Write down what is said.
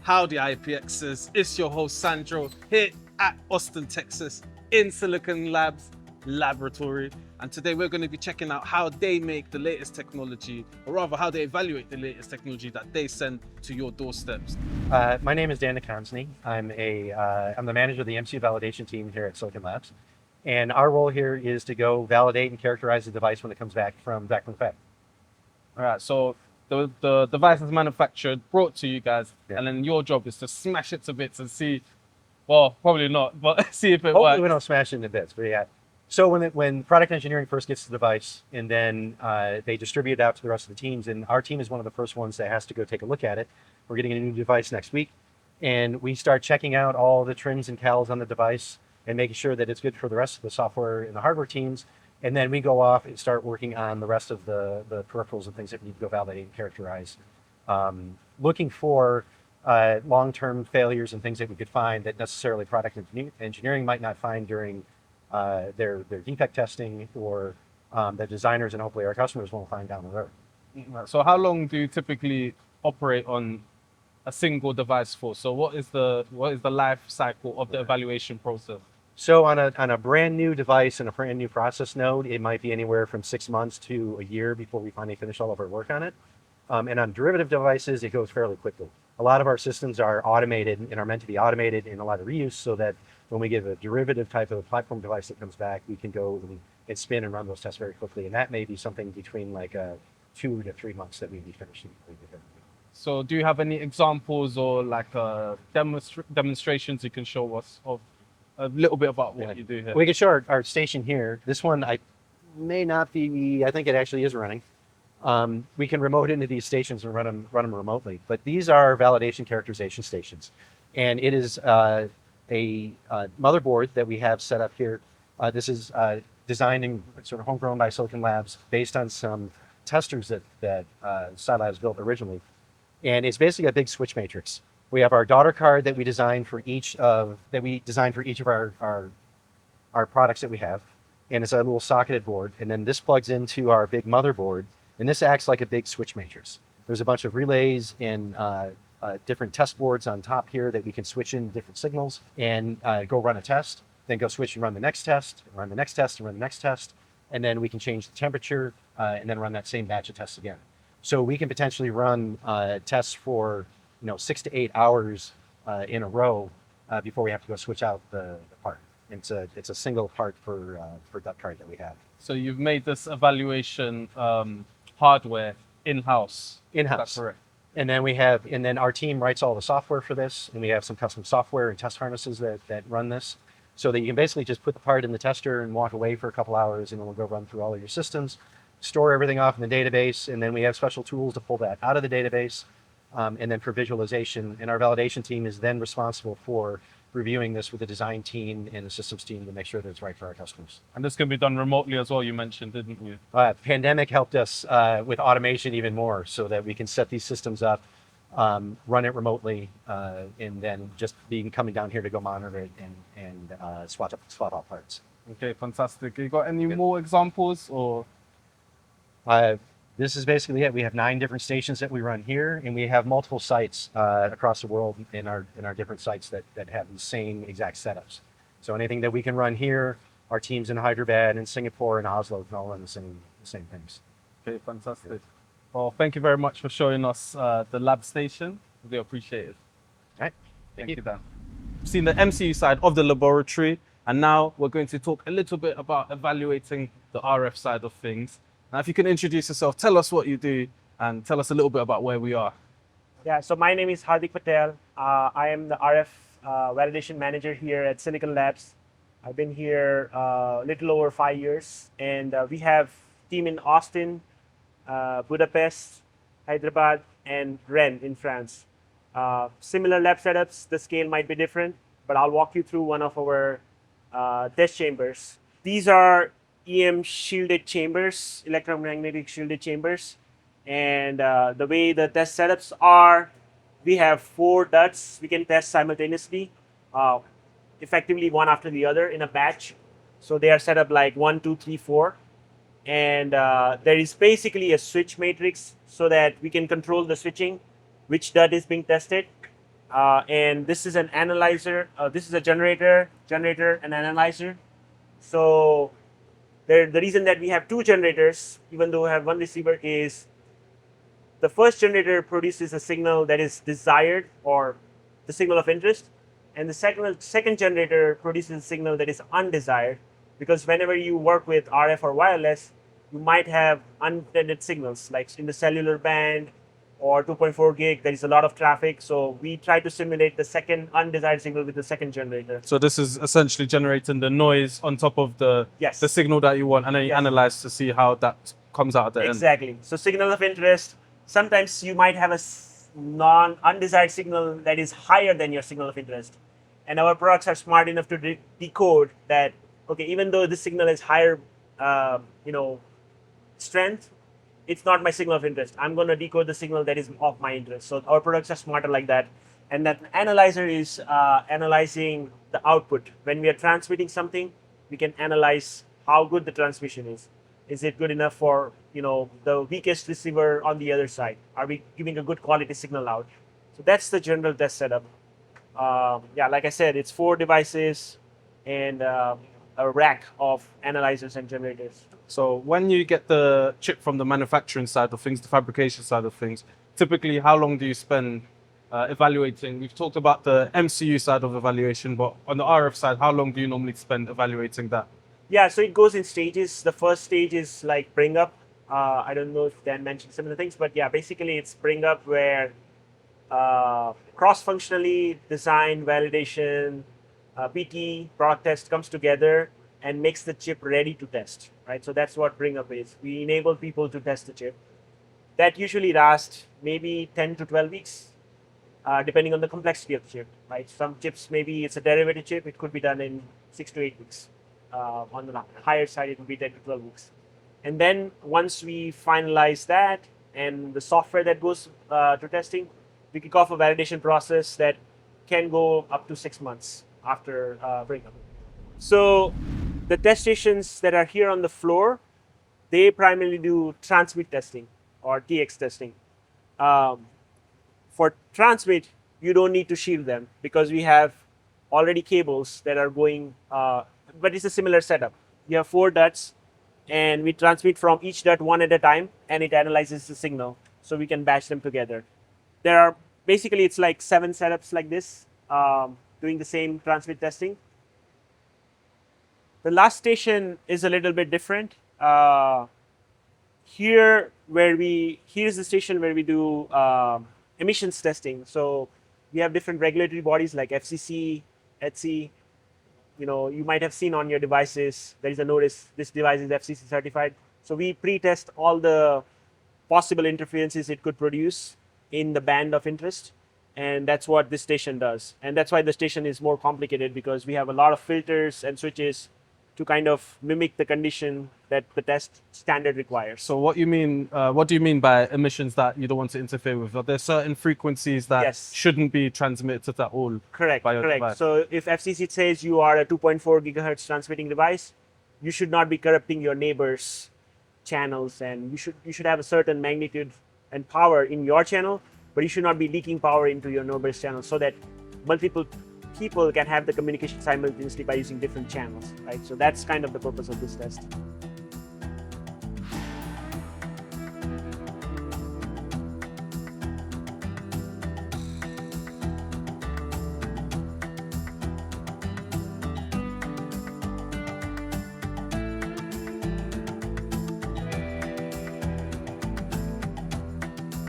Howdy IPXers, it's your host Sandro here at Austin, Texas in Silicon Labs laboratory. And today we're going to be checking out how they make the latest technology, or rather how they evaluate the latest technology that they send to your doorsteps. My name is Dan Nakonsny. I'm the manager of the MCU validation team here at Silicon Labs. And our role here is to go validate and characterize the device when it comes back from the fab. All right, so the device is manufactured, brought to you guys, Yeah. and then your job is to smash it to bits and see, well, probably not, but see if it Hopefully works. we don't smash it into bits, but yeah. So when product engineering first gets the device and then they distribute it out to the rest of the teams, and our team is one of the first ones that has to go take a look at it. We're getting a new device next week, and we start checking out all the trims and cals on the device and making sure that it's good for the rest of the software and the hardware teams. And then we go off and start working on the rest of the peripherals and things that we need to go validate and characterize. Looking for long-term failures and things that we could find that necessarily product engineering might not find during their defect testing, or the designers and hopefully our customers won't find down the road. Right, so how long do you typically operate on a single device for? So what is the life cycle of the evaluation process? So on a brand new device and a brand new process node, it might be anywhere from 6 months to a year before we finally finish all of our work on it. And on derivative devices, it goes fairly quickly. A lot of our systems are automated and are meant to be automated in a lot of reuse, so that when we get a derivative type of platform device that comes back, we can go and spin and run those tests very quickly. And that may be something between like 2 to 3 months that we'd be finishing. So do you have any examples or like demonstrations you can show us of a little bit about what you do here? We can show our station here. This one I think it actually is running. We can remote into these stations and run them remotely. But these are validation characterization stations. And it is a motherboard that we have set up here. This is designed and sort of homegrown by Silicon Labs based on some testers that Scilabs built originally. And it's basically a big switch matrix. We have our daughter card that we designed for each of our products that we have. And it's a little socketed board. And then this plugs into our big motherboard. And this acts like a big switch matrix. There's a bunch of relays and different test boards on top here that we can switch in different signals and go run a test, then go switch and run the next test, run the next test, and run the next test. And then we can change the temperature and then run that same batch of tests again. So we can potentially run tests for 6 to 8 hours in a row before we have to go switch out the part. It's a single part for duct card that we have. So you've made this evaluation hardware in-house. In-house. That's correct. And then our team writes all the software for this, and we have some custom software and test harnesses that run this, so that you can basically just put the part in the tester and walk away for a couple hours, and it will go run through all of your systems, store everything off in the database, and then we have special tools to pull that out of the database, and then for visualization. And our validation team is then responsible for reviewing this with the design team and the systems team to make sure that it's right for our customers. And this can be done remotely as well, you mentioned, didn't you? Pandemic helped us with automation even more, so that we can set these systems up, run it remotely, and then just coming down here to go monitor it and swap out parts. Okay, fantastic. You got any more examples or? This is basically it. We have 9 different stations that we run here, and we have multiple sites across the world in our different sites that have the same exact setups. So anything that we can run here, our teams in Hyderabad and Singapore and Oslo can all run the same things. Okay, fantastic. Yeah. Well, thank you very much for showing us the lab station. We appreciate it. All right. Thank you, Dan. We've seen the MCU side of the laboratory, and now we're going to talk a little bit about evaluating the RF side of things. Now, if you can introduce yourself, tell us what you do, and tell us a little bit about where we are. Yeah, so my name is Hardik Patel. I am the RF validation manager here at Silicon Labs. I've been here a little over 5 years, and we have team in Austin, Budapest, Hyderabad, and Rennes in France. Similar lab setups, the scale might be different, but I'll walk you through one of our test chambers. These are EM shielded chambers, electromagnetic shielded chambers. And the way the test setups are, we have 4 ducts we can test simultaneously, effectively one after the other in a batch. So they are set up like 1, 2, 3, 4. And there is basically a switch matrix so that we can control the switching, which duct is being tested. And this is an analyzer. This is a generator, and analyzer. So the reason that we have two generators, even though we have one receiver, is the first generator produces a signal that is desired or the signal of interest, and the second generator produces a signal that is undesired, because whenever you work with RF or wireless, you might have unintended signals, like in the cellular band or 2.4 gig, there is a lot of traffic. So we try to simulate the second undesired signal with the second generator. So this is essentially generating the noise on top of the Yes. the signal that you want, and then you Yes. analyze to see how that comes out at the end. Exactly. So signal of interest, sometimes you might have a undesired signal that is higher than your signal of interest. And our products are smart enough to decode that, okay, even though this signal is higher, strength, it's not my signal of interest. I'm going to decode the signal that is of my interest. So our products are smarter like that. And that analyzer is analyzing the output. When we are transmitting something, we can analyze how good the transmission is. Is it good enough for the weakest receiver on the other side? Are we giving a good quality signal out? So that's the general test setup. Yeah, like I said, it's 4 devices and a rack of analyzers and generators. So when you get the chip from the manufacturing side of things, the fabrication side of things, typically how long do you spend evaluating? We've talked about the MCU side of evaluation, but on the RF side, how long do you normally spend evaluating that? Yeah, so it goes in stages. The first stage is like bring up. I don't know if Dan mentioned some of the things, but yeah, basically it's bring up where cross-functionally design, validation, PT, product test comes together and makes the chip ready to test, right? So that's what bring up is. We enable people to test the chip. That usually lasts maybe 10 to 12 weeks, depending on the complexity of the chip, right? Some chips, maybe it's a derivative chip, it could be done in 6 to 8 weeks. On the higher side, it will be 10 to 12 weeks. And then once we finalize that and the software that goes to testing, we kick off a validation process that can go up to 6 months after bring up. So the test stations that are here on the floor, they primarily do transmit testing or TX testing. For transmit, you don't need to shield them because we have already cables that are going, but it's a similar setup. You have 4 DUTs and we transmit from each DUT one at a time and it analyzes the signal so we can batch them together. There are basically, it's like 7 setups like this doing the same transmit testing. The last station is a little bit different. Here's the station where we do emissions testing. So we have different regulatory bodies like FCC, ETSI. You might have seen on your devices, there is a notice, this device is FCC certified. So we pre-test all the possible interferences it could produce in the band of interest. And that's what this station does. And that's why the station is more complicated, because we have a lot of filters and switches to kind of mimic the condition that the test standard requires. So what do you mean by emissions that you don't want to interfere with? Are there certain frequencies that Yes. shouldn't be transmitted at all? Correct, by your correct. device? So if FCC says you are a 2.4 gigahertz transmitting device, you should not be corrupting your neighbors' channels, and you should have a certain magnitude and power in your channel, but you should not be leaking power into your neighbor's channel, so that multiple people can have the communication simultaneously by using different channels, right? So that's kind of the purpose of this test.